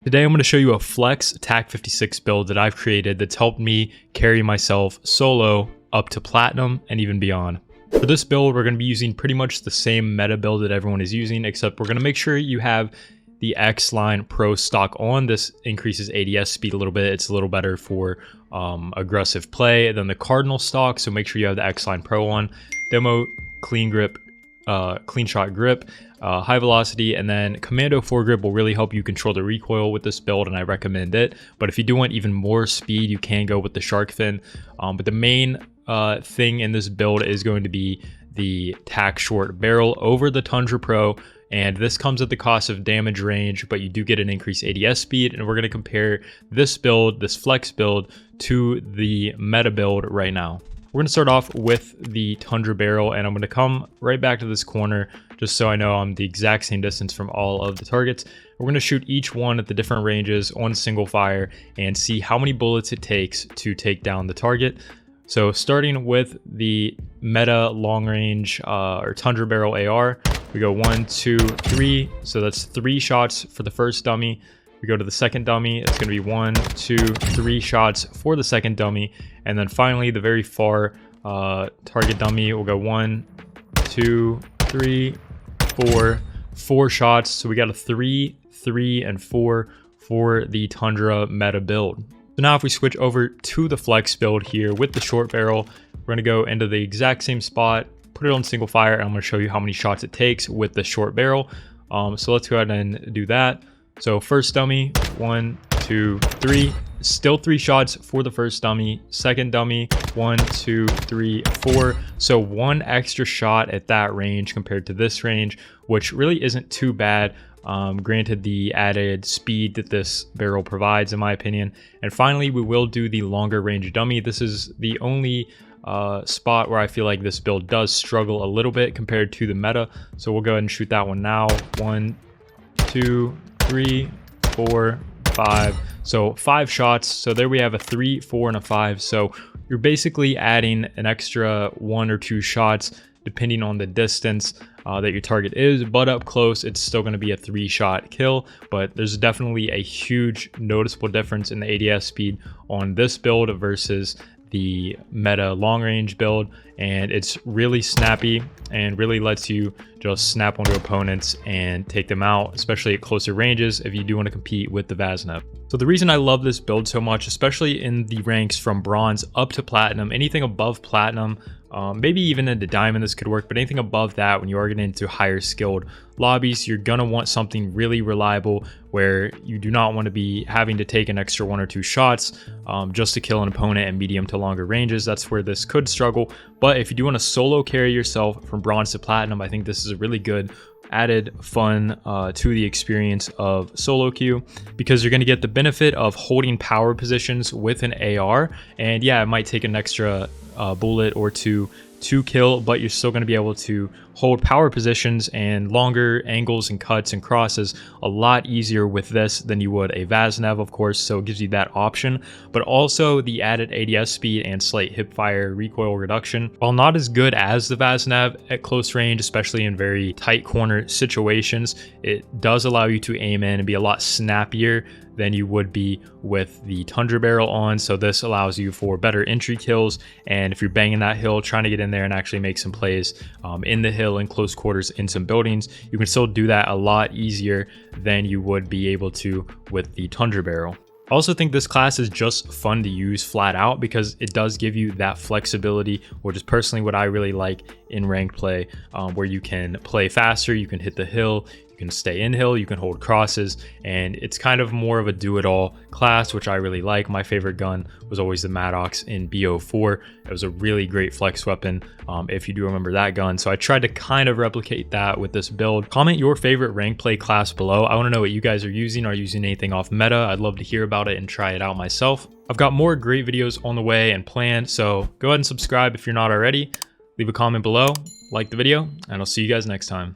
Today I'm going to show you a flex TAQ-56 build that I've created that's helped me carry myself solo up to platinum and even beyond. For this build, we're going to be using pretty much the same meta build that everyone is using, except we're going to make sure you have the X-Line Pro stock on. This increases ADS speed a little bit. It's a little better for aggressive play than the Cardinal stock, so make sure you have the X-Line Pro on. Demo, clean grip, clean shot grip, high velocity, and then Commando foregrip will really help you control the recoil with this build, and I recommend it. But if you do want even more speed, you can go with the shark fin. But the main thing in this build is going to be the TAQ short barrel over the Tundra Pro, and this comes at the cost of damage range, but you do get an increased ADS speed. And we're going to compare this build, this flex build, to the meta build right now. We're going to start off with the Tundra barrel, and I'm going to come right back to this corner just so I know I'm the exact same distance from all of the targets. We're going to shoot each one at the different ranges on single fire and see how many bullets it takes to take down the target. So starting with the meta long range or Tundra barrel AR, we go 1, 2, 3. So that's 3 shots for the first dummy. We go to the second dummy. It's going to be 1, 2, 3 shots for the second dummy. And then finally, the very far target dummy will go 1, 2, 3, 4 shots. So we got a 3, 3, and 4 for the Tundra meta build. So now if we switch over to the flex build here with the short barrel, we're going to go into the exact same spot, put it on single fire, and I'm going to show you how many shots it takes with the short barrel. So let's go ahead and do that. So first dummy, 1, 2, 3, still 3 shots for the first dummy. Second dummy, 1, 2, 3, 4. So 1 extra shot at that range compared to this range, which really isn't too bad. Granted the added speed that this barrel provides, in my opinion. And finally, we will do the longer range dummy. This is the only spot where I feel like this build does struggle a little bit compared to the meta. So we'll go ahead and shoot that one now. 1, 2, 3, 4, 5. So 5 shots. So there we have a 3, 4, and a 5. So you're basically adding an extra 1 or 2 shots depending on the distance that your target is, but up close it's still going to be a 3-shot kill. But there's definitely a huge noticeable difference in the ADS speed on this build versus the meta long range build, and it's really snappy and really lets you just snap onto opponents and take them out, especially at closer ranges if you do want to compete with the Vaznev. So the reason I love this build so much, especially in the ranks from bronze up to platinum, anything above platinum, maybe even into diamond this could work, but anything above that, when you are getting into higher skilled lobbies, you're gonna want something really reliable where you do not want to be having to take an extra 1 or 2 shots just to kill an opponent at medium to longer ranges. That's where this could struggle. But if you do want to solo carry yourself from bronze to platinum, I think this is a really good added fun to the experience of solo queue, because you're going to get the benefit of holding power positions with an AR. And yeah, it might take an extra bullet or 2 to kill, but you're still going to be able to hold power positions and longer angles and cuts and crosses a lot easier with this than you would a Vaznev, of course. So it gives you that option, but also the added ADS speed and slight hipfire recoil reduction. While not as good as the Vaznev at close range, especially in very tight corner situations, it does allow you to aim in and be a lot snappier than you would be with the Tundra barrel on. So this allows you for better entry kills, and if you're banging that hill, trying to get in there and actually make some plays in the hill in close quarters in some buildings, you can still do that a lot easier than you would be able to with the Tundra barrel. I also think this class is just fun to use flat out because it does give you that flexibility, which is personally what I really like in ranked play, where you can play faster, you can hit the hill, you can stay in hill, you can hold crosses, and it's kind of more of a do-it-all class, which I really like. My favorite gun was always the Maddox in BO4. It was a really great flex weapon, if you do remember that gun. So I tried to kind of replicate that with this build. Comment your favorite ranked play class below. I want to know what you guys are using. Are you using anything off meta? I'd love to hear about it and try it out myself. I've got more great videos on the way and planned, so go ahead and subscribe if you're not already. Leave a comment below, like the video, and I'll see you guys next time.